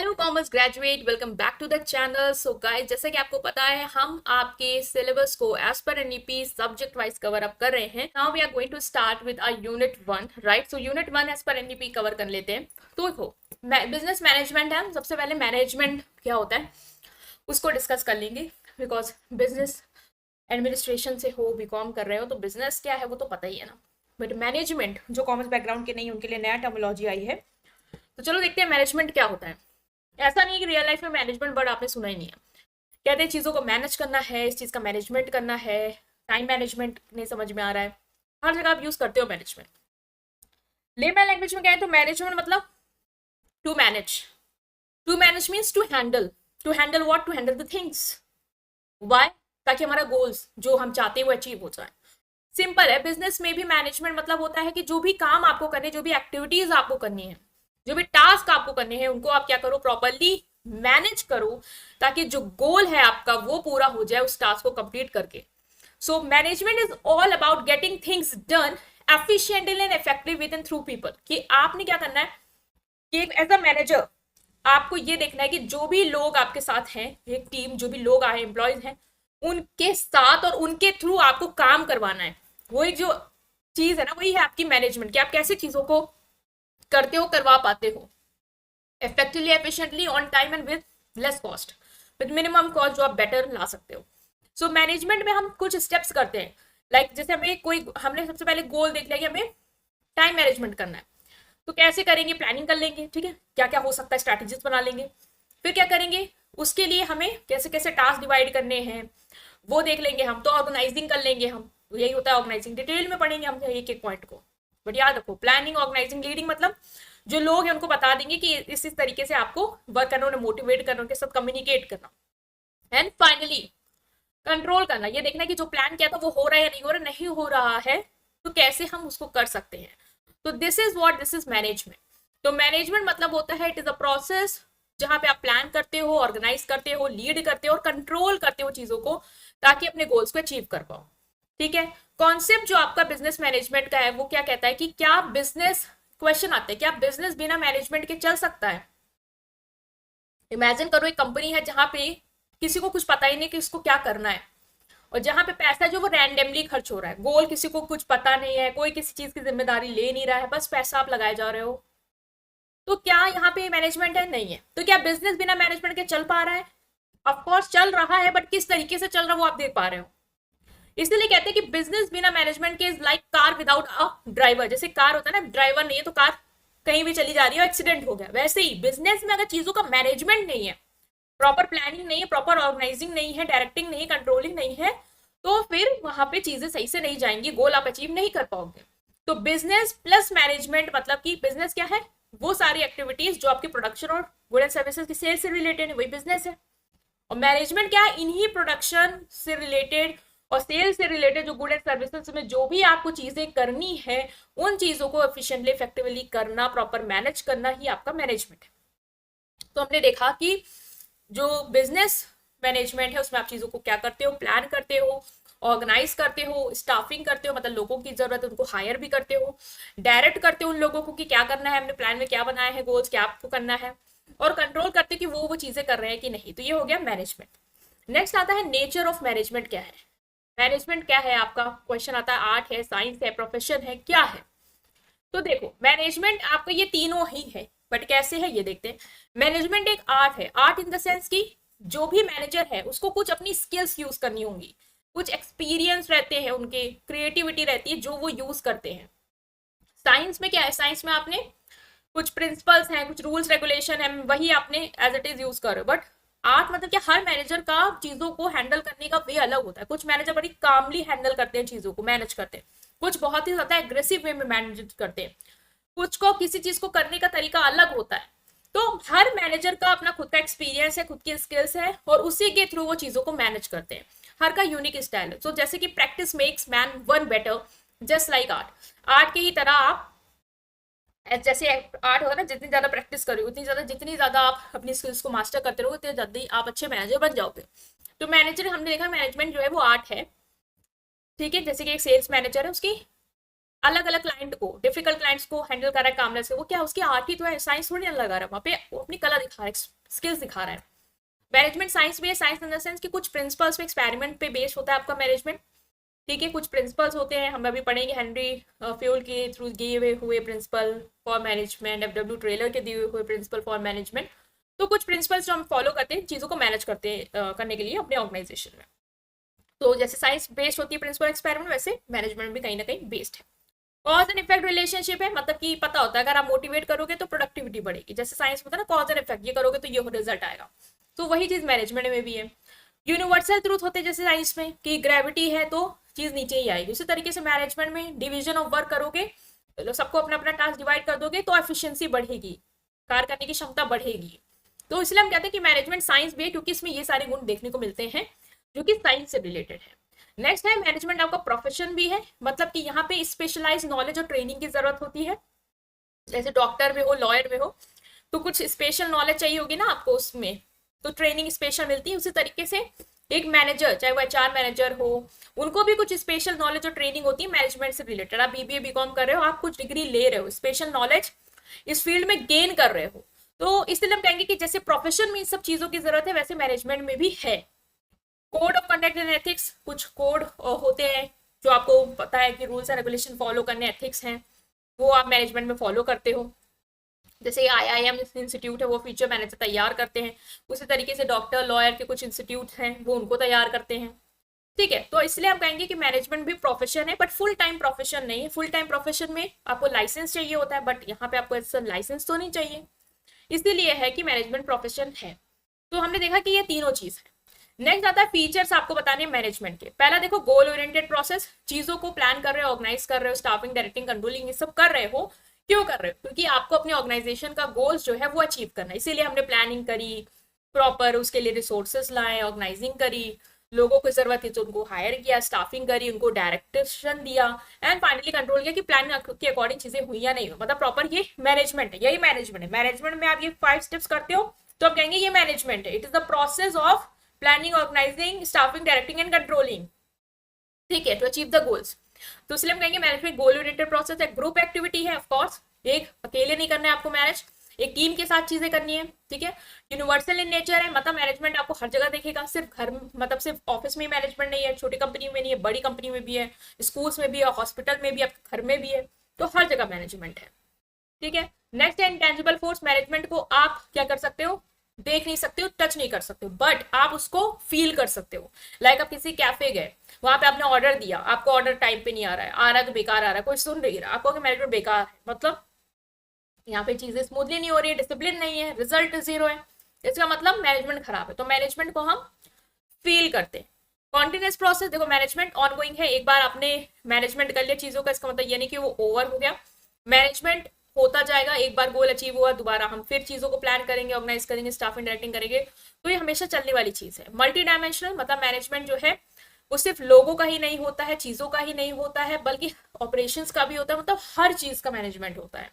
Hello commerce graduate, welcome back to the channel. So guys, जैसे कि आपको पता है हम आपके सिलेबस को as per NEP subject wise cover up कर रहे हैं। Now we are going to start with unit 1, right. So unit 1 as per NEP cover कर लेते हैं। तो देखो, बिजनेस मैनेजमेंट है। सबसे पहले मैनेजमेंट क्या होता है उसको डिस्कस कर लेंगे, बिकॉज बिजनेस एडमिनिस्ट्रेशन से हो, बीकॉम कर रहे हो तो बिजनेस क्या है वो तो पता ही है ना। बट मैनेजमेंट जो कॉमर्स बैकग्राउंड के नहीं उनके लिए नया टर्मिनोलॉजी आई है। तो चलो देखते हैं मैनेजमेंट क्या होता है। ऐसा नहीं है कि रियल लाइफ में मैनेजमेंट वर्ड आपने सुना ही नहीं है। कहते हैं चीज़ों को मैनेज करना है, इस चीज़ का मैनेजमेंट करना है। टाइम मैनेजमेंट नहीं समझ में आ रहा है, हर जगह आप यूज़ करते हो मैनेजमेंट। लेमैन लैंग्वेज में क्या है तो मैनेजमेंट मतलब to manage. To manage means to handle what, to handle the things. Why? ताकि हमारा गोल्स जो हम चाहते हैं वो अचीव हो जाए। सिंपल है। बिजनेस में भी मैनेजमेंट मतलब होता है कि जो भी काम आपको करने, जो भी एक्टिविटीज आपको करनी है, जो भी टास्क आपको करने हैं, उनको आप क्या करो, प्रॉपरली मैनेज करो, ताकि जो गोल है आपका वो पूरा हो जाए उस टास्क को कंप्लीट करके। So management is all about getting things done efficiently and effective with in through people. कि आपने क्या करना है कि एज अ मैनेजर आपको ये देखना है कि जो भी लोग आपके साथ हैं, एक टीम, जो भी लोग आए, एम्प्लॉयज हैं, उनके साथ और उनके थ्रू आपको काम करवाना है। वही जो चीज है ना, वही है आपकी मैनेजमेंट, कि आप कैसे चीजों को करते हो, करवा पाते हो effectively, efficiently, on time and with less cost, with minimum cost, जो आप बेटर ला सकते हो। सो मैनेजमेंट में हम कुछ स्टेप्स करते हैं। जैसे हमने सबसे पहले गोल देख लिया कि हमें टाइम मैनेजमेंट करना है। तो कैसे करेंगे, प्लानिंग कर लेंगे, ठीक है, क्या क्या हो सकता है, स्ट्रैटेजीज बना लेंगे। फिर क्या करेंगे, उसके लिए हमें कैसे कैसे टास्क डिवाइड करने हैं वो देख लेंगे। हम तो ऑर्गेनाइजिंग कर लेंगे, हम यही होता है ऑर्गेनाइजिंग, डिटेल में पढ़ेंगे हम एक एक पॉइंट को। बट याद रखो, प्लानिंग, ऑर्गेनाइजिंग, लीडिंग मतलब जो लोग हैं उनको बता देंगे कि इस तरीके से आपको वर्क करना, उन्हें मोटिवेट करना, उनके साथ कम्युनिकेट करना। एंड फाइनली कंट्रोल करना, ये देखना कि जो प्लान किया था वो हो रहा है या नहीं हो रहा, नहीं हो रहा है तो कैसे हम उसको कर सकते हैं। तो दिस इज मैनेजमेंट। तो मैनेजमेंट मतलब होता है, इट इज अ प्रोसेस जहां पे आप प्लान करते हो, ऑर्गेनाइज करते हो, लीड करते हो और कंट्रोल करते हो चीजों को, ताकि अपने गोल्स को अचीव कर पाओ। ठीक है। कॉन्सेप्ट जो आपका बिजनेस मैनेजमेंट का है वो क्या कहता है कि क्या बिजनेस, क्वेश्चन आता है, क्या बिजनेस बिना मैनेजमेंट के चल सकता है। इमेजिन करो एक कंपनी है जहां पे किसी को कुछ पता ही नहीं कि इसको क्या करना है, और जहां पे पैसा जो वो रैंडमली खर्च हो रहा है, गोल किसी को कुछ पता नहीं है, कोई किसी चीज की जिम्मेदारी ले नहीं रहा है, बस पैसा आप लगाए जा रहे हो। तो क्या यहाँ पे मैनेजमेंट है? नहीं है। तो क्या बिजनेस बिना मैनेजमेंट के चल पा रहा है? ऑफकोर्स चल रहा है, बट किस तरीके से चल रहा है वो आप देख पा रहे हो। इसलिए कहते हैं कि बिजनेस बिना मैनेजमेंट के is like car without a driver. जैसे कार होता है ना, ड्राइवर नहीं है तो कार कहीं भी चली जा रही है, एक्सीडेंट हो गया, वैसे ही बिजनेस में अगर चीजों का मैनेजमेंट नहीं है, प्रॉपर प्लानिंग नहीं है, प्रॉपर ऑर्गेनाइजिंग नहीं है, डायरेक्टिंग नहीं है, कंट्रोलिंग नहीं है, तो फिर वहां पे चीजें सही से नहीं जाएंगी, गोल आप अचीव नहीं कर पाओगे। तो बिजनेस प्लस मैनेजमेंट मतलब कि बिजनेस क्या है, वो सारी एक्टिविटीज जो आपकी प्रोडक्शन और गुड एंड सर्विसेज की सेल से रिलेटेड है, वही बिजनेस है। और मैनेजमेंट क्या है, इन्हीं प्रोडक्शन से रिलेटेड और सेल से रिलेटेड जो गुड एंड सर्विसेज में जो भी आपको चीजें करनी है, उन चीजों को एफिशिएंटली, इफेक्टिवली करना, प्रॉपर मैनेज करना ही आपका मैनेजमेंट है। तो हमने देखा कि जो बिजनेस मैनेजमेंट है उसमें आप चीजों को क्या करते हो, प्लान करते हो, ऑर्गेनाइज करते हो, स्टाफिंग करते हो, मतलब लोगों की जरूरत है उनको हायर भी करते हो, डायरेक्ट करते हो उन लोगों को कि क्या करना है, हमने प्लान में क्या बनाया है, गोल्स क्या आपको करना है, और कंट्रोल करते हो कि वो चीजें कर रहे हैं कि नहीं। तो ये हो गया मैनेजमेंट। नेक्स्ट आता है नेचर ऑफ मैनेजमेंट क्या है। मैनेजमेंट क्या है आपका, क्वेश्चन आता है, आर्ट है, साइंस है, प्रोफेशन है, क्या है। तो देखो, मैनेजमेंट आपका ये तीनों ही है, बट कैसे है ये देखते हैं। मैनेजमेंट एक आर्ट है। आर्ट इन द सेंस कि जो भी मैनेजर है उसको कुछ अपनी स्किल्स यूज करनी होंगी, कुछ एक्सपीरियंस रहते हैं, उनके क्रिएटिविटी रहती है जो वो यूज करते हैं। साइंस में क्या है, साइंस में आपने कुछ प्रिंसिपल्स हैं, कुछ रूल्स रेगुलेशन है, वही आपने एज इट इज यूज करो। बट आर्ट मतलब कि हर मैनेजर का चीजों को हैंडल करने का वे अलग होता है। कुछ मैनेजर बड़ी कामली हैंडल करते हैं, चीजों को मैनेज करते हैं, कुछ बहुत ही ज्यादा एग्रेसिव वे में मैनेज करते हैं, कुछ को किसी चीज को करने का तरीका अलग होता है। तो हर मैनेजर का अपना खुद का एक्सपीरियंस है, खुद की स्किल्स है, और उसी के थ्रू वो चीजों को मैनेज करते हैं। हर का यूनिक स्टाइल है। तो जैसे कि practice makes man one better, just like art. Art की ही तरह आप, जैसे आर्ट होता है ना, जितनी ज्यादा प्रैक्टिस करोगे, जितनी ज्यादा आप अपनी स्किल्स को मास्टर करते रहोगे, उतनी जल्दी आप अच्छे मैनेजर बन जाओगे। तो मैनेजर, हमने देखा मैनेजमेंट जो है वो आर्ट है। ठीक है। जैसे कि एक सेल्स मैनेजर है, उसकी अलग अलग क्लाइंट को, डिफिकल्ट क्लाइंट्स को हैंडल कर रहा है कामनेस से, वो क्या उसकी आर्ट ही तो है, साइंस थोड़ी ना लगा रहा है वहाँ पे, वो अपनी कला दिखा रहा है, स्किल्स दिखा रहा है। मैनेजमेंट साइंस भी है, साइंस इन द सेंस कि कुछ प्रिंसिपल्स पे एक्सपेरिमेंट पे बेस्ड होता है आपका मैनेजमेंट, ठीक है। कुछ प्रिंसिपल्स होते हैं, हम अभी पढ़ेंगे हेनरी फ्यूल के थ्रू दिए हुए principle for management, FW Taylor के दिए हुए प्रिंसिपल फॉर मैनेजमेंट। तो कुछ प्रिंसिपल्स जो हम फॉलो करते हैं चीज़ों को मैनेज करते हैं करने के लिए अपने ऑर्गेनाइजेशन में। तो जैसे साइंस बेस्ड होती है प्रिंसिपल एक्सपेरिमेंट, वैसे मैनेजमेंट भी कहीं ना कहीं बेस्ड है। कॉज एंड इफेक्ट रिलेशनशिप है, मतलब कि पता होता है अगर आप मोटिवेट करोगे तो प्रोडक्टिविटी बढ़ेगी, जैसे साइंस में होता है ना कॉज एंड इफेक्ट, ये करोगे तो ये रिजल्ट आएगा, तो वही चीज मैनेजमेंट में भी है। यूनिवर्सल ट्रूथ होते हैं जैसे साइंस में कि ग्रेविटी है तो चीज नीचे ही आएगी, उसी तरीके से मैनेजमेंट में डिवीजन ऑफ वर्क करोगे, सबको अपना अपना टास्क डिवाइड कर दोगे तो एफिशिएंसी बढ़ेगी, कार्य करने की क्षमता बढ़ेगी। तो इसलिए हम कहते हैं कि मैनेजमेंट साइंस भी है, क्योंकि इसमें ये सारे गुण देखने को मिलते हैं जो कि साइंस से रिलेटेड है। नेक्स्ट है मैनेजमेंट आपका प्रोफेशन भी है, मतलब कि यहाँ पे स्पेशलाइज नॉलेज और ट्रेनिंग की जरूरत होती है, जैसे डॉक्टर में हो, लॉयर में हो, तो कुछ स्पेशल नॉलेज चाहिए होगी ना आपको उसमें, तो ट्रेनिंग स्पेशल मिलती है। उसी तरीके से एक मैनेजर, चाहे वो एचआर मैनेजर हो, उनको भी कुछ स्पेशल नॉलेज और ट्रेनिंग होती है मैनेजमेंट से रिलेटेड। आप बीबीए बीकॉम कर रहे हो, आप कुछ डिग्री ले रहे हो, स्पेशल नॉलेज इस फील्ड में गेन कर रहे हो, तो इसलिए हम कहेंगे कि जैसे प्रोफेशन में इन सब चीजों की जरूरत है, वैसे मैनेजमेंट में भी है। Code of conduct and ethics, कुछ कोड होते हैं जो आपको पता है कि रूल्स एंड रेगुलेशन फॉलो करने, एथिक्स हैं, वो आप मैनेजमेंट में फॉलो करते हो। जैसे आईआईएम इंस्टीट्यूट है वो फ्यूचर मैनेजर तैयार करते हैं, उसी तरीके से डॉक्टर लॉयर के कुछ इंस्टीट्यूट हैं वो उनको तैयार करते हैं, ठीक है। तो इसलिए हम कहेंगे कि मैनेजमेंट भी प्रोफेशन है, बट फुल टाइम प्रोफेशन नहीं है। फुल टाइम प्रोफेशन में आपको लाइसेंस चाहिए होता है, बट यहाँ पे आपको ऐसा लाइसेंस तो नहीं चाहिए, इसीलिए है कि मैनेजमेंट प्रोफेशन है। तो हमने देखा कि ये तीनों चीज है। नेक्स्ट आता है फीचर्स आपको बताने मैनेजमेंट के। पहला देखो गोल ओरिएंटेड प्रोसेस, चीजों को प्लान कर रहे हो, ऑर्गेनाइज कर रहे हो, स्टाफिंग, डायरेक्टिंग, कंट्रोलिंग, ये सब कर रहे हो, क्यों कर रहे हो? क्योंकि आपको अपने ऑर्गेनाइजेशन का गोल्स जो है वो अचीव करना है, इसीलिए हमने प्लानिंग करी प्रॉपर, उसके लिए रिसोर्सेस लाए, ऑर्गेनाइजिंग करी, लोगों को जरूरत थी तो उनको हायर किया, स्टाफिंग करी, उनको डायरेक्शन दिया, एंड फाइनली कंट्रोल किया कि प्लान के अकॉर्डिंग चीजें हुई या नहीं, मतलब प्रॉपर ये मैनेजमेंट है, यही मैनेजमेंट है। मैनेजमेंट में आप ये 5 स्टेप्स करते हो तो आप कहेंगे ये मैनेजमेंट है। It is the process of planning, organising, staffing, directing and controlling, ठीक है, टू अचीव द गोल्स। तो इसलिए हम कहेंगे मैनेजमेंट गोल ओरिएंटेड प्रोसेस है, ग्रुप एक्टिविटी है, ऑफ कोर्स एक अकेले नहीं करना है आपको मैनेज, एक टीम के साथ चीजें करनी है, ठीक है। यूनिवर्सल इन नेचर है, मतलब मैनेजमेंट आपको हर जगह देखेगा, सिर्फ घर, मतलब सिर्फ ऑफिस में ही मैनेजमेंट नहीं है, छोटी कंपनी में नहीं है, बड़ी कंपनी में भी है, स्कूल्स में भी है, हॉस्पिटल में भी, आपके घर में भी है, तो हर जगह मैनेजमेंट है, ठीक है। नेक्स्ट है इंटेंजिबल फोर्स, मैनेजमेंट को आप क्या कर सकते हो, देख नहीं सकते हो, टच नहीं कर सकते हो, बट आप उसको फील कर सकते हो। लाइक आप किसी कैफे गए, वहां पे आपने ऑर्डर दिया, आपको ऑर्डर टाइम पे नहीं आ रहा है तो बेकार आ रहा है, कोई सुन नहीं रहा, आपको मैनेजमेंट बेकार है, मतलब यहाँ पे चीजें स्मूथली नहीं हो रही है, डिसिप्लिन नहीं है, रिजल्ट जीरो है, इसका मतलब मैनेजमेंट खराब है। तो मैनेजमेंट को हम फील करते हैं। कॉन्टिन्यूस प्रोसेस, देखो मैनेजमेंट ऑनगोइंग है, एक बार आपने मैनेजमेंट कर लिया चीजों का, इसका मतलब ये नहीं कि वो ओवर हो गया, मैनेजमेंट होता जाएगा, एक बार गोल अचीव हुआ दोबारा हम फिर चीजों को प्लान करेंगे, ऑर्गेनाइज करेंगे, स्टाफिंग डायरेक्टिंग करेंगे, तो ये हमेशा चलने वाली चीज है। मल्टी डायमेंशनल, मतलब मैनेजमेंट जो है वो सिर्फ लोगों का ही नहीं होता है, चीजों का ही नहीं होता है, बल्कि ऑपरेशंस का भी होता है, मतलब हर चीज का मैनेजमेंट होता है,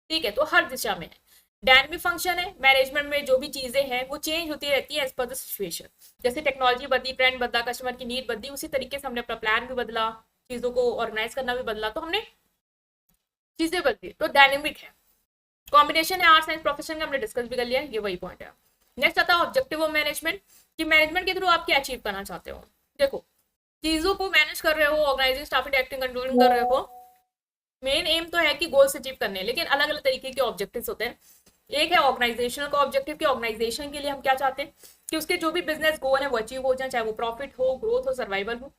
ठीक है, तो हर दिशा में है। डायनेमिक फंक्शन है, मैनेजमेंट में जो भी चीजें हैं वो चेंज होती रहती है एज पर द सिचुएशन, जैसे टेक्नोलॉजी बदली, ट्रेंड बदला, कस्टमर की नीड बदली, उसी तरीके से हमने अपना प्लान भी बदला, चीजों को ऑर्गेनाइज करना भी बदला, तो हमने चीजें बदली, तो डायनेमिक है। कॉम्बिनेशन है आर्ट साइंस प्रोफेशन का, हमने डिस्कस भी कर लिया, ये वही पॉइंट है। नेक्स्ट आता है ऑब्जेक्टिव ऑफ मैनेजमेंट, कि मैनेजमेंट के थ्रू आप क्या अचीव करना चाहते हो। देखो चीजों को मैनेज कर रहे हो, ऑर्गेनाइजिंग, स्टाफिंग, डायरेक्टिंग, कंट्रोलिंग कर रहे हो, मेन एम तो है कि गोल्स अचीव करने हैं, लेकिन अलग अलग तरीके के ऑब्जेक्टिव्स होते हैं। एक है ऑर्गेनाइजेशनल का ऑब्जेक्टिव, कि ऑर्गेनाइजेशन के लिए हम क्या चाहते हैं कि उसके जो भी बिजनेस गोल है वो अचीव हो जाए, चाहे वो प्रॉफिट हो, ग्रोथ हो, सर्वाइवल हो।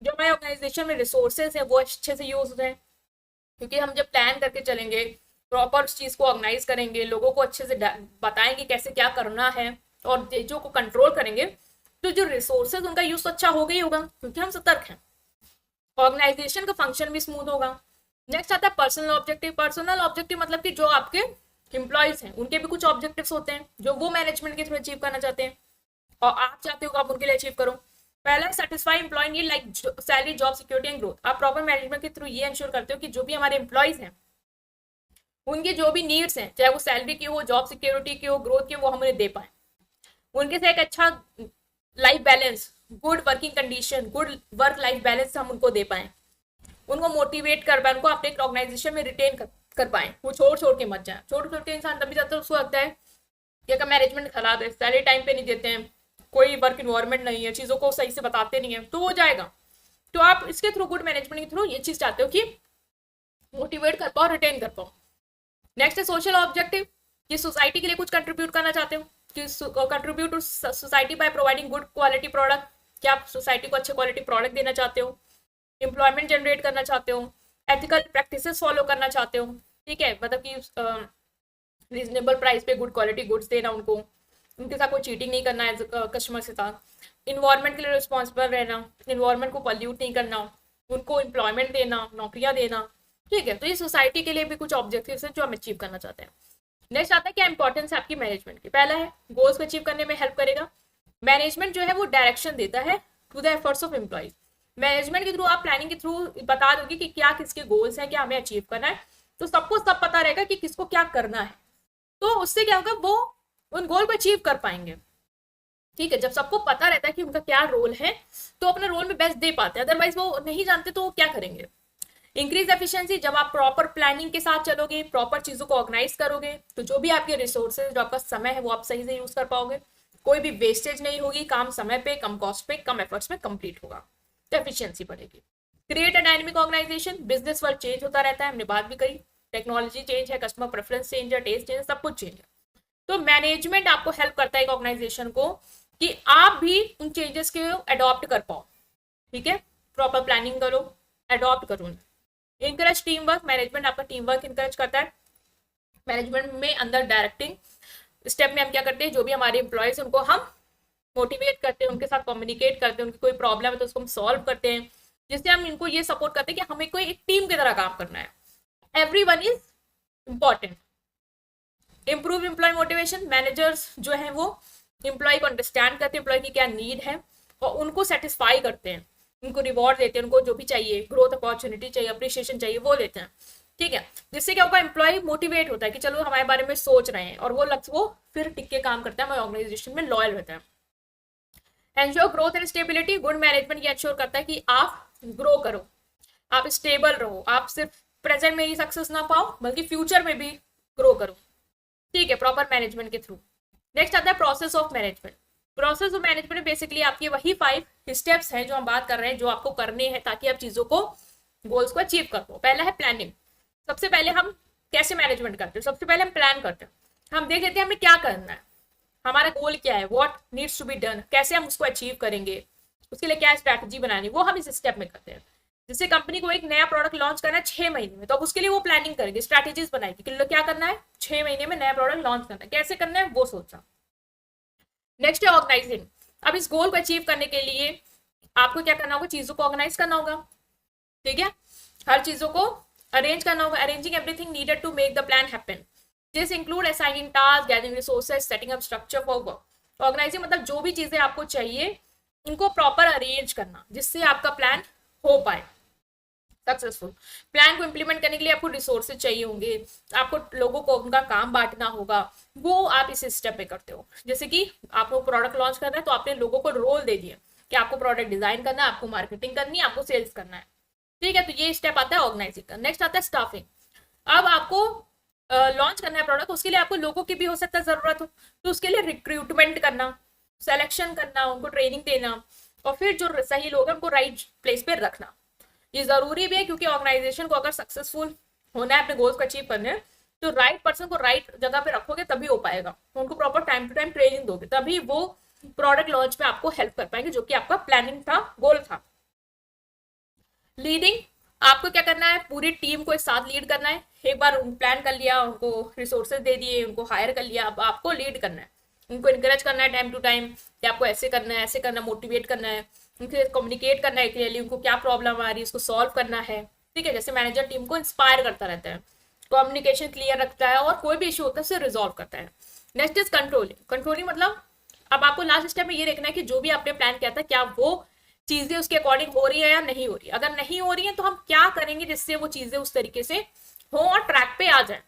जो हमारे ऑर्गेनाइजेशन में रिसोर्सेज है वो अच्छे से यूज हो जाए, क्योंकि हम जब प्लान करके चलेंगे, प्रॉपर उस चीज को ऑर्गेनाइज करेंगे, लोगों को अच्छे से बताएंगे कैसे क्या करना है, और चीजों को कंट्रोल करेंगे, तो जो रिसोर्सेज उनका यूज तो अच्छा होगा ही होगा, क्योंकि हम सतर्क हैं। ऑर्गेनाइजेशन का फंक्शन भी स्मूथ होगा। नेक्स्ट आता है पर्सनल ऑब्जेक्टिव। पर्सनल ऑब्जेक्टिव मतलब कि जो आपके एम्प्लॉयज हैं उनके भी कुछ ऑब्जेक्टिव्स होते हैं जो वो मैनेजमेंट के थ्रू अचीव करना चाहते हैं, और आप चाहते हो कि आप उनके लिए अचीव करो। पहला satisfy employ need like salary, job security and growth. आप प्रॉपर मैनेजमेंट के थ्रू ये इंश्योर करते हो कि जो भी हमारे एम्प्लॉयज हैं उनकी जो भी नीड्स हैं, चाहे वो सैलरी की हो, जॉब सिक्योरिटी की हो, ग्रोथ की हो, वो हम उन्हें दे पाए। उनके से एक अच्छा life balance, good working condition, good work life balance हम उनको दे पाए। उनको मोटिवेट कर पाए, उनको अपने ऑर्गेनाइजेशन में रिटेन कर पाए, वो छोड़ छोड़ के मत जाए। छोड़ छोड़ के इंसान तभी जाता है उसको लगता है कि अगर मैनेजमेंट खराब है, सैलरी टाइम पे नहीं देते हैं, कोई वर्क इन्वायरमेंट नहीं है, चीज़ों को सही से बताते नहीं है, तो वो जाएगा। तो आप इसके थ्रू, गुड मैनेजमेंट के थ्रू ये चीज़ चाहते हो कि मोटिवेट कर पाओ, रिटेन कर पाओ। नेक्स्ट है सोशल ऑब्जेक्टिव, कि सोसाइटी के लिए कुछ कंट्रीब्यूट करना चाहते हो, कि contribute to society by providing good quality product, क्या आप सोसाइटी को अच्छे क्वालिटी प्रोडक्ट देना चाहते हो, एम्प्लॉयमेंट जनरेट करना चाहते हो, एथिकल प्रैक्टिसेस फॉलो करना चाहते हो, ठीक है, मतलब कि रीजनेबल प्राइस पे गुड क्वालिटी गुड्स देना उनको, उनके साथ कोई चीटिंग नहीं करना है कस्टमर के साथ, इन्वायरमेंट के लिए रिस्पॉन्सिबल रहना, इन्वायरमेंट को पॉल्यूट नहीं करना, उनको एम्प्लॉयमेंट देना, नौकरियां देना, ठीक है। तो ये सोसाइटी के लिए भी कुछ ऑब्जेक्टिव्स हैं जो हम अचीव करना चाहते हैं। नेक्स्ट आता है क्या इंपॉर्टेंस है आपकी मैनेजमेंट की। पहला है गोल्स को अचीव करने में हेल्प करेगा। मैनेजमेंट जो है वो डायरेक्शन देता है to the efforts of employees. Management के थ्रू आप प्लानिंग के थ्रू बता दोगे कि क्या किसके गोल्स हैं, क्या हमें अचीव करना है, तो सबको सब पता रहेगा कि किसको क्या करना है, तो उससे क्या होगा, वो उन गोल को अचीव कर पाएंगे, ठीक है। जब सबको पता रहता है कि उनका क्या रोल है तो अपने रोल में बेस्ट दे पाते हैं, अदरवाइज वो नहीं जानते तो वो क्या करेंगे। इंक्रीज एफिशिएंसी, जब आप प्रॉपर प्लानिंग के साथ चलोगे, प्रॉपर चीजों को ऑर्गेनाइज करोगे, तो जो भी आपके रिसोर्सेज, जो आपका समय है, वो आप सही से यूज कर पाओगे, कोई भी वेस्टेज नहीं होगी, काम समय पे, कम कॉस्ट पे, कम एफर्ट्स में कंप्लीट होगा, तो एफिशिएंसी बढ़ेगी। Create a dynamic organisation, business world change होता रहता है, हमने बात भी करी, टेक्नोलॉजी चेंज है, कस्टमर प्रेफरेंस चेंज है, टेस्ट चेंज, सब कुछ चेंज है। तो मैनेजमेंट आपको हेल्प करता है एक ऑर्गेनाइजेशन को कि आप भी उन चेंजेस को अडॉप्ट कर पाओ, ठीक है, प्रॉपर प्लानिंग करो, अडॉप्ट करो। इंकरेज टीम वर्क, मैनेजमेंट आपका टीम वर्क इंकरेज करता है। मैनेजमेंट में अंदर डायरेक्टिंग स्टेप में हम क्या करते हैं, जो भी हमारे एम्प्लॉयज उनको हम मोटिवेट करते हैं, उनके साथ कम्युनिकेट करते हैं, उनकी कोई प्रॉब्लम है तो उसको हम सॉल्व करते हैं, जिससे हम इनको ये सपोर्ट करते हैं कि हमें कोई एक टीम की तरह काम करना है, everyone is important. Improve employ motivation, managers जो है वो एम्प्लॉय को अंडरस्टैंड करते हैं, एम्प्लॉय की क्या नीड है, और उनको सेटिस्फाई करते हैं, उनको रिवॉर्ड देते हैं, उनको जो भी चाहिए, ग्रोथ अपॉर्चुनिटी चाहिए, अप्रिशिएशन चाहिए, वो देते हैं, ठीक है। जिससे क्या होगा, एम्प्लॉय मोटिवेट होता है कि चलो हमारे बारे में सोच रहे हैं, और वो फिर टिक के काम करता है, हमारे ऑर्गेनाइजेशन में लॉयल रहता है। Ensure growth and stability, good management ये एंश्योर करता है कि आप ग्रो करो, आप स्टेबल रहो, आप सिर्फ प्रेजेंट में ही सक्सेस ना पाओ बल्कि फ्यूचर में भी ग्रो करो, ठीक है, प्रॉपर मैनेजमेंट के थ्रू। नेक्स्ट आता है process of management. Process of management basically आपकी वही 5 स्टेप्स हैं जो हम बात कर रहे हैं, जो आपको करने हैं ताकि आप चीजों को, गोल्स को अचीव कर पाओ। पहला है प्लानिंग। सबसे पहले हम कैसे मैनेजमेंट करते हैं, सबसे पहले हम प्लान करते हैं, हम देख लेते हैं हमें क्या करना है, हमारा गोल क्या है, what needs to be done, कैसे हम उसको अचीव करेंगे, उसके लिए क्या स्ट्रैटेजी बनानी, वो हम इस स्टेप में करते हैं। जैसे कंपनी को एक नया प्रोडक्ट लॉन्च करना है 6 महीने में, तो अब उसके लिए वो प्लानिंग करेगी, स्ट्रैटेजीज बनाएगी कि क्या करना है, 6 महीने में नया प्रोडक्ट लॉन्च करना है, कैसे करना है वो सोचा। नेक्स्ट है ऑर्गेनाइजिंग। अब इस गोल को अचीव करने के लिए आपको क्या करना होगा, चीजों को ऑर्गेनाइज करना होगा, ठीक है, हर चीजों को अरेंज करना होगा। Arranging everything needed to make the plan happen, this include assigning task, gathering resources, setting up structure for work. Organising मतलब जो भी चीजें आपको चाहिए उनको प्रॉपर अरेंज करना, जिससे आपका प्लान हो पाए सक्सेसफुल। प्लान को इम्प्लीमेंट करने के लिए आपको रिसोर्सेज चाहिए होंगे, आपको लोगों को उनका काम बांटना होगा, वो आप इस स्टेप पे करते हो। जैसे कि आपको प्रोडक्ट लॉन्च करना है तो आपने लोगों को रोल दे दिया कि आपको प्रोडक्ट डिजाइन करना है, आपको मार्केटिंग करनी है, आपको सेल्स करना है, ठीक है। तो ये स्टेप आता है ऑर्गेनाइजिंग का। नेक्स्ट आता है स्टाफिंग। अब आपको लॉन्च करना है प्रोडक्ट, उसके लिए आपको लोगों की भी हो सकता है जरूरत हो, तो उसके लिए रिक्रूटमेंट करना, सिलेक्शन करना, उनको ट्रेनिंग देना, और फिर जो सही लोग हैं उनको राइट प्लेस पे रखना। ये जरूरी भी है क्योंकि ऑर्गेनाइजेशन को अगर सक्सेसफुल होना है, अपने गोल्स को अचीव करने हैं, तो राइट पर्सन को राइट जगह पे रखोगे तभी हो पाएगा, तो उनको proper time to time training दोगे तभी वो प्रोडक्ट लॉन्च में आपको हेल्प कर पाएंगे, जो कि आपका प्लानिंग था, गोल था। लीडिंग, आपको क्या करना है, पूरी टीम को एक साथ लीड करना है। एक बार प्लान कर लिया, उनको रिसोर्सेज दे दिए, उनको हायर कर लिया, अब आपको लीड करना है, उनको इनकरेज करना है टाइम टू टाइम कि आपको ऐसे करना है, ऐसे करना, मोटिवेट करना है, उनके कम्युनिकेट करना है क्लियरली, उनको क्या प्रॉब्लम आ रही है उसको सॉल्व करना है, ठीक है। जैसे मैनेजर टीम को इंस्पायर करता रहता है, कम्युनिकेशन क्लियर रखता है, और कोई भी इशू होता है उसे रिजॉल्व करता है। Next is controlling. कंट्रोलिंग मतलब अब आपको लास्ट स्टेप में ये देखना है कि जो भी आपने प्लान किया था क्या वो चीजें उसके अकॉर्डिंग हो रही है या नहीं हो रही है। अगर नहीं हो रही है तो हम क्या करेंगे जिससे वो चीजें उस तरीके से हो और ट्रैक पे आ जाए।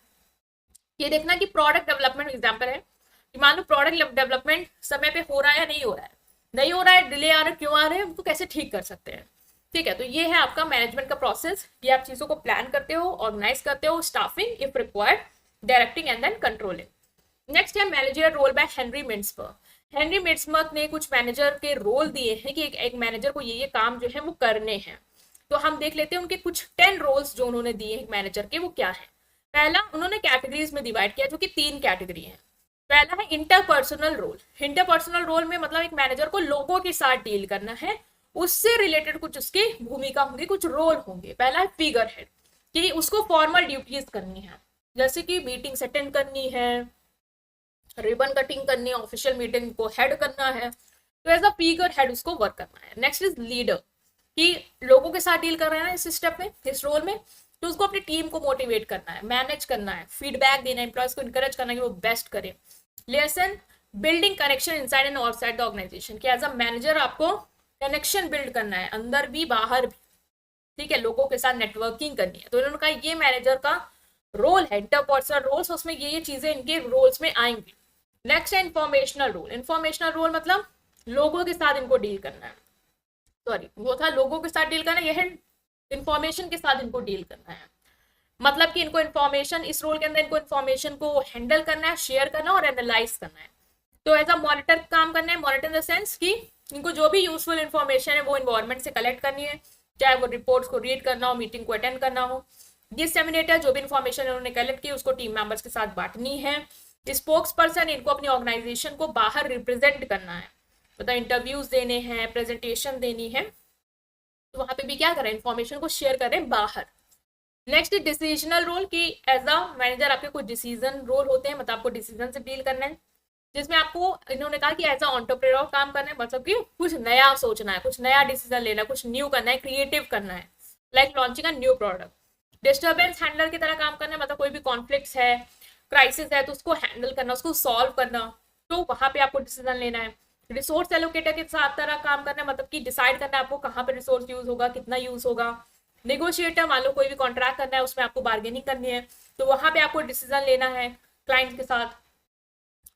ये देखना कि प्रोडक्ट डेवलपमेंट एग्जाम्पल है, मान लो प्रोडक्ट डेवलपमेंट समय पे हो रहा है या नहीं हो रहा है, नहीं हो रहा है, डिले आ रहा है, क्यों आ रहे हैं, उनको कैसे ठीक कर सकते हैं, ठीक है, तो ये है आपका मैनेजमेंट का प्रोसेस। ये आप चीजों को प्लान करते हो, ऑर्गेनाइज करते हो, staffing if required, directing and then controlling. Next है manager role by Henry Mintzberg. Henry Mintzberg ने कुछ मैनेजर के रोल दिए हैं कि एक मैनेजर को ये काम जो है वो करने हैं। तो हम देख लेते हैं उनके कुछ 10 रोल्स जो उन्होंने दिए हैं मैनेजर के, वो क्या है। पहला उन्होंने कैटेगरीज में डिवाइड किया, जो कि 3 कैटेगरी है। पहला है इंटरपर्सनल रोल। इंटरपर्सनल रोल में मतलब एक मैनेजर को लोगों के साथ डील करना है, उससे रिलेटेड कुछ उसकी भूमिका होंगी, कुछ रोल होंगे। पहला है फिगर हेड, कि उसको फॉर्मल ड्यूटीज करनी है, जैसे कि मीटिंग्स अटेंड करनी है, रिबन कटिंग करनी है, ऑफिशियल मीटिंग को हेड करना है। तो एज अ फिगर हेड उसको वर्क करना है। नेक्स्ट इज लीडर, कि लोगों के साथ डील कर रहे हैं इस स्टेप में, इस रोल में, तो उसको अपनी टीम को मोटिवेट करना है, मैनेज करना है, फीडबैक देना है, एम्प्लॉयज को इंकरेज करना है कि वो बेस्ट करे। Lesson building connection inside and outside the organisation, कि एज अ मैनेजर आपको कनेक्शन बिल्ड करना है, अंदर भी बाहर भी, ठीक है, लोगों के साथ नेटवर्किंग करनी है। तो इन्होंने कहा ये मैनेजर का रोल है, इंटरपर्सनल रोल्स, उसमें ये चीजें इनके रोल्स में आएंगी। नेक्स्ट है इंफॉर्मेशनल रोल। इंफॉर्मेशनल रोल मतलब लोगों के साथ इनको डील करना है, सॉरी वो था लोगों के साथ डील करना, यह है इंफॉर्मेशन के साथ इनको डील करना है। मतलब कि इनको इन्फॉर्मेशन, इस रोल के अंदर इनको इन्फॉर्मेशन को हैंडल करना है, शेयर करना और एनालाइज करना है। तो एज अ मॉनिटर काम करना है। मॉनिटर इन द सेंस कि इनको जो भी यूजफुल इन्फॉर्मेशन है वो इन्वायरमेंट से कलेक्ट करनी है, चाहे वो रिपोर्ट्स को रीड करना हो, मीटिंग को अटेंड करना हो। डिसेमिनेटर, जो भी इन्फॉर्मेशन उन्होंने कलेक्ट की उसको टीम मेंबर्स के साथ बांटनी है। स्पोक्स पर्सन, इनको अपनी ऑर्गेनाइजेशन को बाहर रिप्रेजेंट करना है, मतलब इंटरव्यूज देने हैं, प्रेजेंटेशन देनी है, तो वहां पे भी क्या करें, इन्फॉर्मेशन को शेयर करें बाहर। नेक्स्ट डिसीजनल रोल, की एज अ मैनेजर आपके कुछ डिसीजन रोल होते हैं, मतलब आपको डिसीजन से डील करना है, जिसमें आपको इन्होंने कहा कि एज अ एंटरप्रेन्योर काम करना है, मतलब कि कुछ नया सोचना है, कुछ नया डिसीजन लेना है, कुछ न्यू करना है, क्रिएटिव करना है, like launching a new product. Disturbance handler की तरह काम करना है, मतलब कोई भी कॉन्फ्लिक्ट है, क्राइसिस है, तो उसको हैंडल करना, उसको सॉल्व करना, तो वहां पे आपको डिसीजन लेना है। रिसोर्स एलोकेटर के साथ तरह काम करना है, मतलब कि डिसाइड करना है आपको कहाँ पे रिसोर्स यूज होगा, कितना यूज होगा। नेगोशिएटर, मान लो कोई भी कॉन्ट्रैक्ट करना है, उसमें आपको बार्गेनिंग करनी है, तो वहां पे आपको डिसीजन लेना है क्लाइंट के साथ।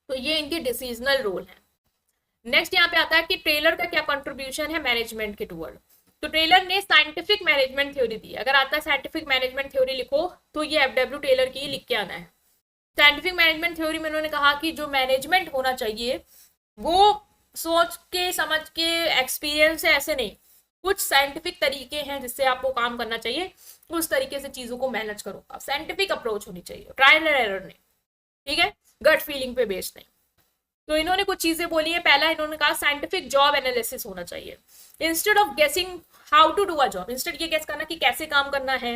तो ये इनके डिसीजनल रोल है। नेक्स्ट यहाँ पे आता है कि ट्रेलर का क्या कंट्रीब्यूशन है मैनेजमेंट के टूवर्ड। तो ट्रेलर ने साइंटिफिक मैनेजमेंट थ्योरी दी। अगर आता है साइंटिफिक मैनेजमेंट थ्योरी लिखो, तो ये एफडब्ल्यू टेलर की लिख के आना है। साइंटिफिक मैनेजमेंट थ्योरी में उन्होंने कहा कि जो मैनेजमेंट होना चाहिए वो सोच के समझ के एक्सपीरियंस से ऐसे नहीं, कुछ साइंटिफिक तरीके हैं जिससे आपको काम करना चाहिए, उस तरीके से चीजों को मैनेज करो। साइंटिफिक अप्रोच होनी चाहिए, ट्रायल एंड एरर नहीं, ठीक है, गट फीलिंग पे बेस्ड नहीं। तो इन्होंने कुछ चीजें बोली है। पहला इन्होंने कहा साइंटिफिक जॉब एनालिसिस होना चाहिए। Instead of guessing how to do a job, instead ये गेस करना कि कैसे काम करना है,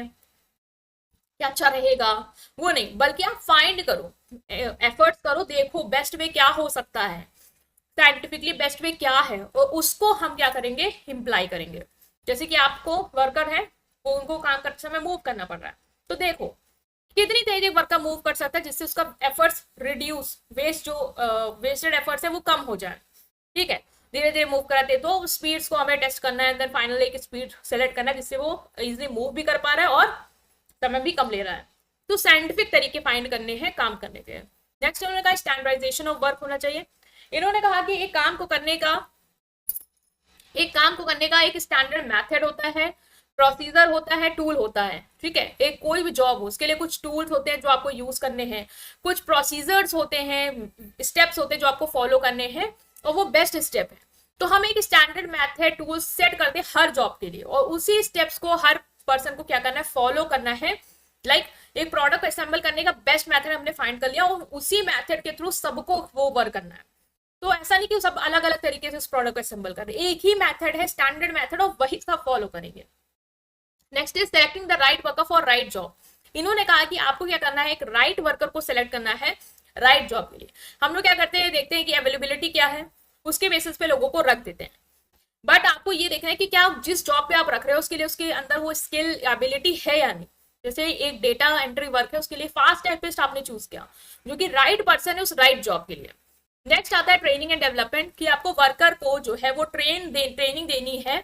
क्या अच्छा रहेगा, वो नहीं, बल्कि आप फाइंड करो, एफर्ट्स करो, देखो बेस्ट वे क्या हो सकता है, साइंटिफिकली बेस्ट वे क्या है, और उसको हम क्या करेंगे, इम्प्लाई करेंगे। जैसे कि आपको वर्कर है, वो उनको काम करते समय मूव करना पड़ रहा है, तो देखो कितनी तेजी वर्कर मूव कर सकता है जिससे उसका एफर्ट्स रिड्यूस, वेस्ट जो वेस्टेड एफर्ट्स है वो कम हो जाए, ठीक है। धीरे धीरे मूव कराते तो स्पीड्स को हमें टेस्ट करना है, देन फाइनली एक स्पीड सेलेक्ट करना है जिससे वो इजीली मूव भी कर पा रहा है और समय भी कम ले रहा है। तो साइंटिफिक तरीके फाइंड करने हैं काम करने के। नेक्स्ट उन्होंने कहा स्टैंडर्डाइजेशन ऑफ वर्क होना चाहिए। इन्होंने कहा कि एक काम को करने का एक स्टैंडर्ड मेथड होता है, प्रोसीजर होता है, टूल होता है, ठीक है। एक कोई भी जॉब हो उसके लिए कुछ टूल्स होते हैं जो आपको यूज करने हैं, कुछ प्रोसीजर्स होते हैं, स्टेप्स होते हैं जो आपको फॉलो करने हैं, और वो बेस्ट स्टेप है। तो हम एक स्टैंडर्ड मेथड टूल सेट करते हैं हर जॉब के लिए, और उसी स्टेप्स को हर पर्सन को क्या करना है, फॉलो करना है। लाइक एक प्रोडक्ट असेंबल करने का बेस्ट मेथड हमने फाइंड कर लिया और उसी मेथड के थ्रू सबको वो वर्क करना है। तो ऐसा नहीं कि सब अलग अलग तरीके से उस प्रोडक्ट को असेंबल कर रहे, एक ही मेथड है, स्टैंडर्ड मेथड, और वही सब फॉलो करेंगे। Next is selecting the right worker for right job. इन्होंने कहा कि आपको क्या करना है, एक राइट वर्कर को सिलेक्ट करना है राइट जॉब के लिए। हम लोग क्या करते हैं, देखते हैं कि अवेलेबिलिटी क्या है, उसके बेसिस पे लोगों को रख देते हैं। बट आपको ये देखना है कि क्या जिस जॉब पे आप रख रहे हो उसके लिए उसके अंदर वो स्किल एबिलिटी है या नहीं। जैसे एक डेटा एंट्री वर्क है, उसके लिए फास्ट टाइपिस्ट आपने चूज किया जो कि राइट पर्सन है उस राइट जॉब के लिए। नेक्स्ट आता है ट्रेनिंग एंड डेवलपमेंट, कि आपको वर्कर को जो है वो ट्रेनिंग देनी है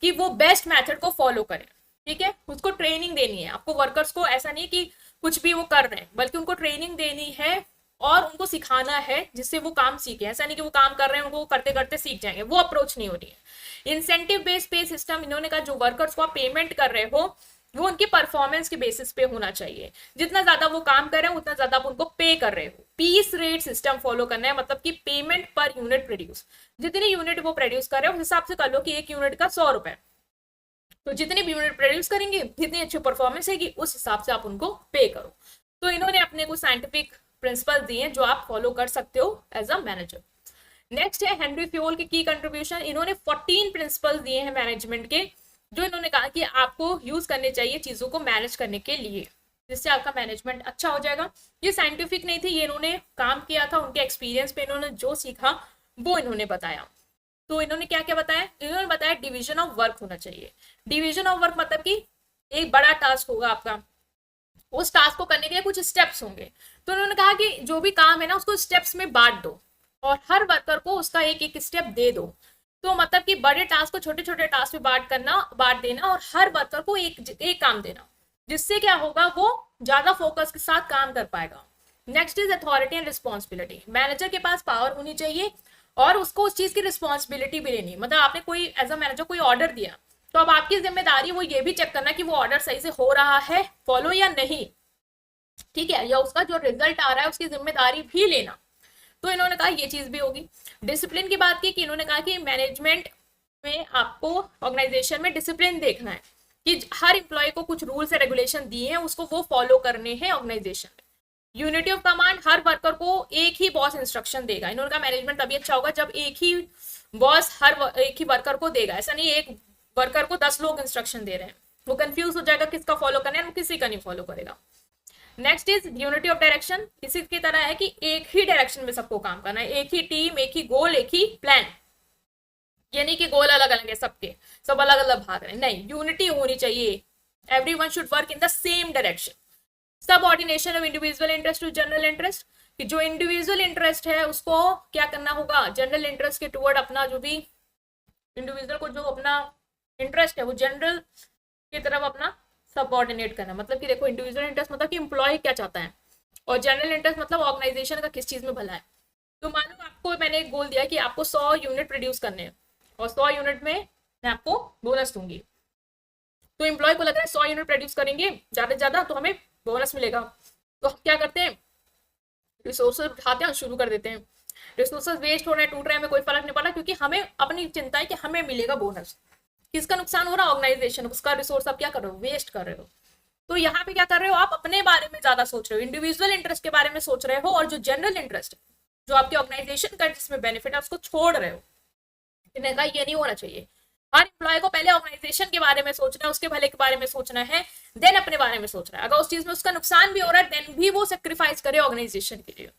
कि वो बेस्ट मेथड को फॉलो करें, ठीक है, उसको ट्रेनिंग देनी है आपको वर्कर्स को। ऐसा नहीं कि कुछ भी वो कर रहे हैं, बल्कि उनको ट्रेनिंग देनी है और उनको सिखाना है जिससे वो काम सीखे। ऐसा नहीं कि वो काम कर रहे हैं उनको करते करते सीख जाएंगे, वो अप्रोच नहीं हो रही है। इंसेंटिव बेस्ड पे सिस्टम, इन्होंने कहा जो वर्कर्स को आप पेमेंट कर रहे हो वो उनकी परफॉर्मेंस के बेसिस पे होना चाहिए। जितना ज्यादा वो काम कर रहे हैं उतना ज्यादा आप उनको पे कर रहे हो। पीस रेट सिस्टम फॉलो करना है, मतलब कि पेमेंट पर यूनिट प्रोड्यूस, जितनी यूनिट वो प्रोड्यूस कर रहे हो उस हिसाब से कर लो कि एक यूनिट का 100 रुपए, तो जितनी भी यूनिट प्रोड्यूस करेंगे जितनी अच्छी परफॉर्मेंस है उस हिसाब से आप उनको पे करो। तो इन्होंने अपने को साइंटिफिक प्रिंसिपल दिए हैं जो आप फॉलो कर सकते हो एज अ मैनेजर। नेक्स्ट है हेनरी फ्योल के की कंट्रीब्यूशन। इन्होंने 14 प्रिंसिपल्स दिए हैं मैनेजमेंट के, जो इन्होंने कहा कि आपको यूज करने चाहिए चीजों को मैनेज करने के लिए, जिससे आपका मैनेजमेंट अच्छा हो जाएगा। ये साइंटिफिक नहीं थी, ये इन्होंने काम किया था, उनके एक्सपीरियंस पे इन्होंने जो सीखा वो इन्होंने बताया। तो इन्होंने क्या क्या बताया, इन्होंने बताया डिवीजन ऑफ वर्क होना चाहिए। डिवीजन ऑफ वर्क मतलब कि एक बड़ा टास्क होगा आपका, उस टास्क को करने के लिए कुछ स्टेप्स होंगे। तो उन्होंने कहा कि जो भी काम है ना उसको स्टेप्स में बांट दो और हर वर्कर को उसका एक एक स्टेप दे दो। तो मतलब कि बड़े टास्क को छोटे छोटे टास्क में बांट देना और हर वर्कर को एक काम देना, जिससे क्या होगा वो ज्यादा फोकस के साथ काम कर पाएगा। Next is authority and responsibility. Manager के पास पावर होनी चाहिए और उसको उस चीज की रिस्पॉन्सिबिलिटी भी लेनी। मतलब आपने कोई एज अ मैनेजर कोई ऑर्डर दिया तो अब आपकी जिम्मेदारी वो ये भी चेक करना कि वो ऑर्डर सही से हो रहा है फॉलो या नहीं, ठीक है, या उसका जो रिजल्ट आ रहा है उसकी जिम्मेदारी भी लेना। तो इन्होंने कहा ये चीज भी होगी। डिसिप्लिन की बात की कि इन्होंने कहा कि मैनेजमेंट में आपको ऑर्गेनाइजेशन में डिसिप्लिन देखना है कि हर एम्प्लॉय को कुछ रूल्स एंड रेगुलेशन दिए हैं उसको वो फॉलो करने हैं ऑर्गेनाइजेशन में। Unity of command, her worker को एक ही बॉस इंस्ट्रक्शन देगा। इन्होंने कहा मैनेजमेंट तभी अच्छा होगा जब एक ही बॉस एक ही वर्कर को देगा, ऐसा नहीं एक वर्कर को 10 लोग इंस्ट्रक्शन दे रहे हैं, वो कंफ्यूज हो जाएगा किसका फॉलो करना है, वो किसी का नहीं फॉलो करेगा। Next is unity of direction. इसी की तरह है कि एक ही डायरेक्शन में सबको काम करना है, एक ही टीम, एक ही गोल, एक ही प्लान। ये नहीं कि गोल अलग अलग है सबके, सब अलग अलग भाग रहे हैं, नहीं, यूनिटी होनी चाहिए। Everyone should work in the same direction. Subordination of individual interest to general interest, कि जो इंडिविजुअल इंटरेस्ट है उसको क्या करना होगा, जनरल इंटरेस्ट के टुवर्ड, अपना जो भी इंडिविजुअल को जो अपना इंटरेस्ट है वो जनरल की तरफ अपना सबऑर्डिनेट करना। मतलब कि देखो इंडिविजुअल इंटरेस्ट मतलब कि एम्प्लॉय क्या चाहता है और जनरल इंटरेस्ट मतलब ऑर्गेनाइजेशन का किस चीज में भला है। तो मानो आपको मैंने एक गोल दिया कि आपको 100 यूनिट प्रोड्यूस करने हैं और 100 यूनिट में मैं आपको बोनस दूंगी। तो एम्प्लॉय को लग रहा है 100 यूनिट प्रोड्यूस करेंगे ज्यादा से ज्यादा तो हमें बोनस मिलेगा, तो हम क्या करते हैं, रिसोर्सेज उठाते हैं और शुरू कर देते हैं। रिसोर्सेज वेस्ट हो रहे हैं, टूट रहे हैं, हमें कोई फर्क नहीं पड़ा, क्योंकि हमें अपनी चिंता है कि हमें मिलेगा बोनस। किसका नुकसान हो रहा है, ऑर्गेनाइजेशन, उसका रिसोर्स आप क्या कर रहे हो, वेस्ट कर रहे हो। तो यहाँ पे क्या कर रहे हो, आप अपने बारे में ज्यादा सोच रहे हो, इंडिविजुअल इंटरेस्ट के बारे में सोच रहे हो, और जो जनरल इंटरेस्ट जो आपके ऑर्गेनाइजेशन का जिसमें बेनिफिट है उसको छोड़ रहे हो। इन्हें कहा ये नहीं होना चाहिए। हर एम्प्लॉय को पहले ऑर्गेनाइजेशन के बारे में सोचना है, उसके भले के बारे में सोचना है, देन अपने बारे में सोचना है। अगर उस चीज में उसका नुकसान भी हो रहा है देन भी वो सेक्रीफाइस करे ऑर्गेनाइजेशन के लिए।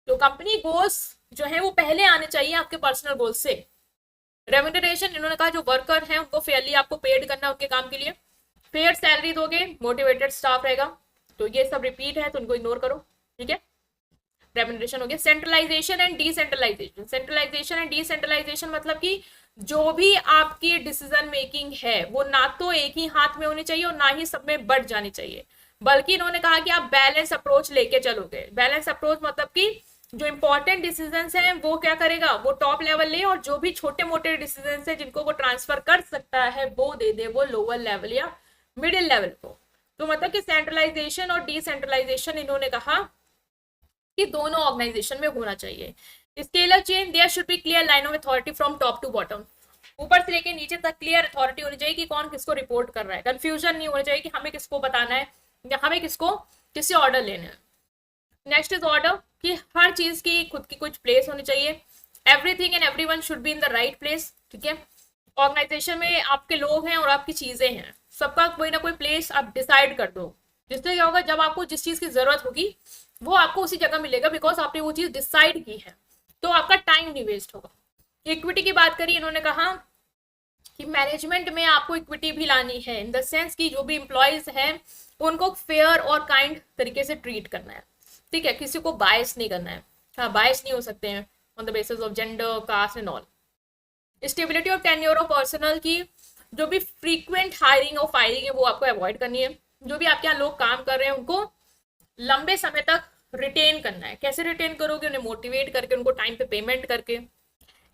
तो कंपनी गोल्स जो है वो पहले आने चाहिए आपके पर्सनल गोल्स से। रेम्यूनरेशन, इन्होंने कहा जो वर्कर हैं उनको फेयरली आपको पेड करना है उनके काम के लिए, फेयर सैलरी दोगे, मोटिवेटेड स्टाफ रहेगा। तो ये सब रिपीट है तो उनको इग्नोर करो, ठीक है। रेम्यूनरेशन हो गया। Centralisation and decentralisation. Centralisation and decentralisation मतलब कि जो भी आपकी डिसीजन मेकिंग है वो ना तो एक ही हाथ में होनी चाहिए और ना ही सब में बढ़ जानी चाहिए, बल्कि इन्होंने कहा कि आप बैलेंस अप्रोच लेके चलोगे। बैलेंस अप्रोच मतलब कि जो इंपॉर्टेंट डिसीजंस हैं वो क्या करेगा, वो टॉप लेवल ले, और जो भी छोटे मोटे डिसीजंस हैं जिनको वो ट्रांसफर कर सकता है वो दे दे वो लोअर लेवल या मिडिल लेवल को। तो मतलब कि सेंट्रलाइजेशन और डिसेंट्रलाइजेशन इन्होंने कहा कि दोनों ऑर्गेनाइजेशन में होना चाहिए। Scalar chain, there should be clear line of authority from top to bottom. ऊपर से लेके नीचे तक क्लियर अथॉरिटी होनी चाहिए कि कौन किसको रिपोर्ट कर रहा है। कंफ्यूजन नहीं होना चाहिए कि हमें किसको बताना है या हमें किससे ऑर्डर लेना है। नेक्स्ट इज ऑर्डर, कि हर चीज की खुद की कुछ प्लेस होनी चाहिए। Everything and everyone should be in the right place, ठीक है। ऑर्गेनाइजेशन में आपके लोग हैं और आपकी चीजें हैं, सबका कोई ना कोई प्लेस आप डिसाइड कर दो, जिससे क्या होगा जब आपको जिस चीज की जरूरत होगी वो आपको उसी जगह मिलेगा, बिकॉज आपने वो चीज डिसाइड की है, तो आपका टाइम नहीं वेस्ट होगा। इक्विटी की बात करी, इन्होंने कहा कि मैनेजमेंट में आपको इक्विटी भी लानी है, इन द सेंस कि जो भी एम्प्लॉयज हैं उनको फेयर और काइंड तरीके से ट्रीट करना है, ठीक है, किसी को बायस नहीं करना है। हाँ, बायस नहीं हो सकते हैं on the basis of gender, caste and all. Stability of tenure of personnel, की जो भी फ्रीक्वेंट हायरिंग और फायरिंग है वो आपको अवॉइड करनी है। जो भी आपके यहाँ लोग काम कर रहे हैं उनको लंबे समय तक रिटेन करना है। कैसे रिटेन करोगे? उन्हें मोटिवेट करके, उनको टाइम पे पेमेंट करके।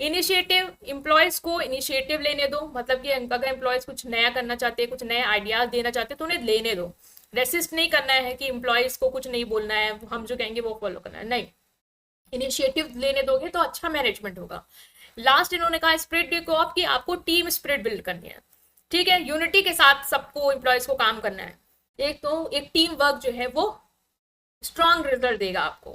इनिशिएटिव, एम्प्लॉयज को इनिशिएटिव लेने दो, मतलब कि अगर एम्प्लॉयज कुछ नया करना चाहते हैं, कुछ नए आइडियाज देना चाहते हैं, तो उन्हें लेने दो। रेसिस्ट नहीं करना है कि एम्प्लॉयज को कुछ नहीं बोलना है, हम जो कहेंगे वो फॉलो करना है, नहीं। इनिशिएटिव लेने दोगे तो अच्छा मैनेजमेंट होगा। लास्ट इन्होंने कहा स्पिरिट डिकॉप की आपको टीम स्पिरिट बिल्ड करनी है, ठीक है, यूनिटी के साथ सबको एम्प्लॉयज को काम करना है। एक तो एक टीम वर्क जो है वो स्ट्रॉन्ग रिजल्ट देगा आपको,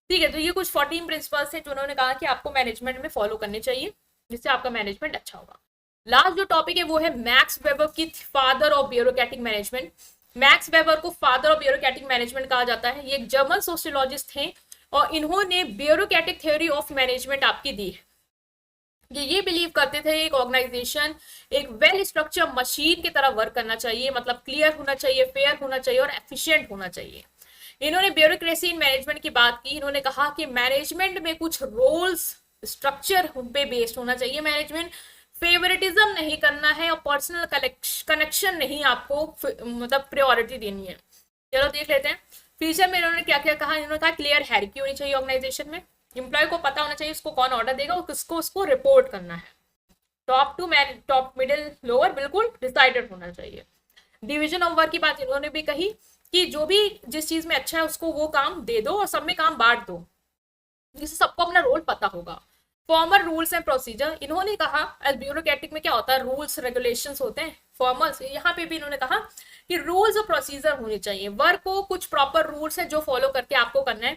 ठीक है। तो ये कुछ 14 प्रिंसिपल्स हैं जो उन्होंने कहा कि आपको मैनेजमेंट में फॉलो करने चाहिए, जिससे आपका मैनेजमेंट अच्छा होगा। लास्ट जो टॉपिक है वो है मैक्स वेबर की father of bureaucratic management. Max weber को फादर ऑफ ब्यूरोक्रेटिक मैनेजमेंट कहा जाता है। ये एक जर्मन सोशियोलॉजिस्ट थे और इन्होंने ब्यूरोक्रेटिक थ्योरी ऑफ मैनेजमेंट आपकी दी है। ये बिलीव करते थे एक ऑर्गेनाइजेशन एक वेल स्ट्रक्चर मशीन की तरह वर्क करना चाहिए, मतलब क्लियर होना चाहिए, फेयर होना चाहिए और एफिशिएंट होना चाहिए। इन्होंने ब्यूरोक्रेसी इन मैनेजमेंट की बात की। इन्होंने कहा कि मैनेजमेंट में कुछ रोल्स स्ट्रक्चर पे बेस्ड होना चाहिए मैनेजमेंट, फेवरेटिज्म नहीं करना है और पर्सनल कनेक्शन नहीं आपको मतलब प्रायोरिटी देनी है। चलो देख लेते हैं फीचर में इन्होंने क्या क्या कहा। इन्होंने कहा क्लियर हायरार्की होनी चाहिए ऑर्गेनाइजेशन में, एम्प्लॉय को पता होना चाहिए उसको कौन ऑर्डर देगा और किसको उसको रिपोर्ट करना है। Top to man, top middle lower बिल्कुल डिसाइडेड होना चाहिए। डिवीजन ऑफ वर्क की बात इन्होंने भी कही कि जो भी जिस चीज में अच्छा है उसको वो काम दे दो और सब में काम बांट दो, जिससे सबको अपना रोल पता होगा। फॉर्मल रूल्स एंड प्रोसीजर, इन्होंने कहा एज ब्यूरोक्रेटिक में क्या होता है, रूल्स रेगुलेशंस होते हैं फॉर्मल्स, यहाँ पे भी इन्होंने कहा कि रूल्स और प्रोसीजर होने चाहिए। वर्क को कुछ प्रॉपर रूल्स है जो फॉलो करके आपको करना है।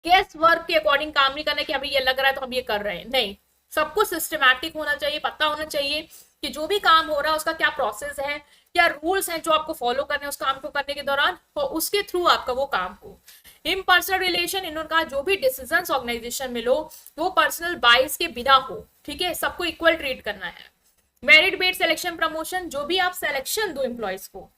गेस वर्क के अकॉर्डिंग काम नहीं करना कि अभी ये लग रहा है तो हम ये कर रहे हैं, नहीं। सब कुछ सिस्टमैटिक होना चाहिए, पता होना चाहिए कि जो भी काम हो रहा है उसका क्या प्रोसेस है, क्या रूल्स हैं जो आपको फॉलो करने हैं उस काम को करने के दौरान, और उसके थ्रू आपका वो काम हो। इम्पर्सनल रिलेशन, इन्होंने कहा जो भी डिसीजंस ऑर्गेनाइजेशन में लो वो पर्सनल बाइस के बिना हो, ठीक है, सबको इक्वल ट्रीट करना है। मेरिट बेस्ड सिलेक्शन प्रमोशन, जो भी आप सिलेक्शन दो एम्प्लॉयज को,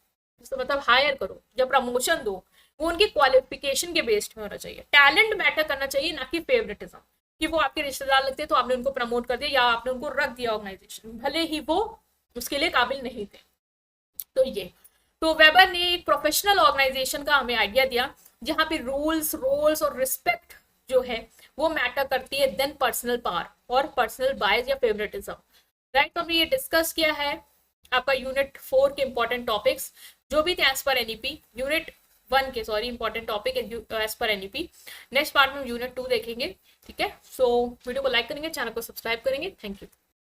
तो मतलब हायर करो या प्रमोशन दो, वो उनकी क्वालिफिकेशन के बेस्ड में होना चाहिए। टैलेंट मैटर करना चाहिए, ना कि फेवरेटिज्म कि वो आपके रिश्तेदार लगते तो आपने उनको प्रमोट कर दिया या आपने उनको रख दिया ऑर्गेनाइजेशन, भले ही वो उसके लिए काबिल नहीं थे। तो ये तो वेबर ने एक प्रोफेशनल ऑर्गेनाइजेशन का हमें आइडिया दिया जहां पे रूल्स, रोल्स और रिस्पेक्ट जो है वो मैटर करती है देन पर्सनल पावर और पर्सनल बायस या फेवरेटिज्म, राइट। तो हमने ये डिस्कस किया है आपका यूनिट 4 के इंपॉर्टेंट टॉपिक्स जो भी थे एज पर एनईपी, यूनिट 1 के sorry important topic as per NEP. Next part में यूनिट 2 देखेंगे, ठीक है। सो वीडियो को लाइक करेंगे, चैनल को सब्सक्राइब करेंगे। Thank you.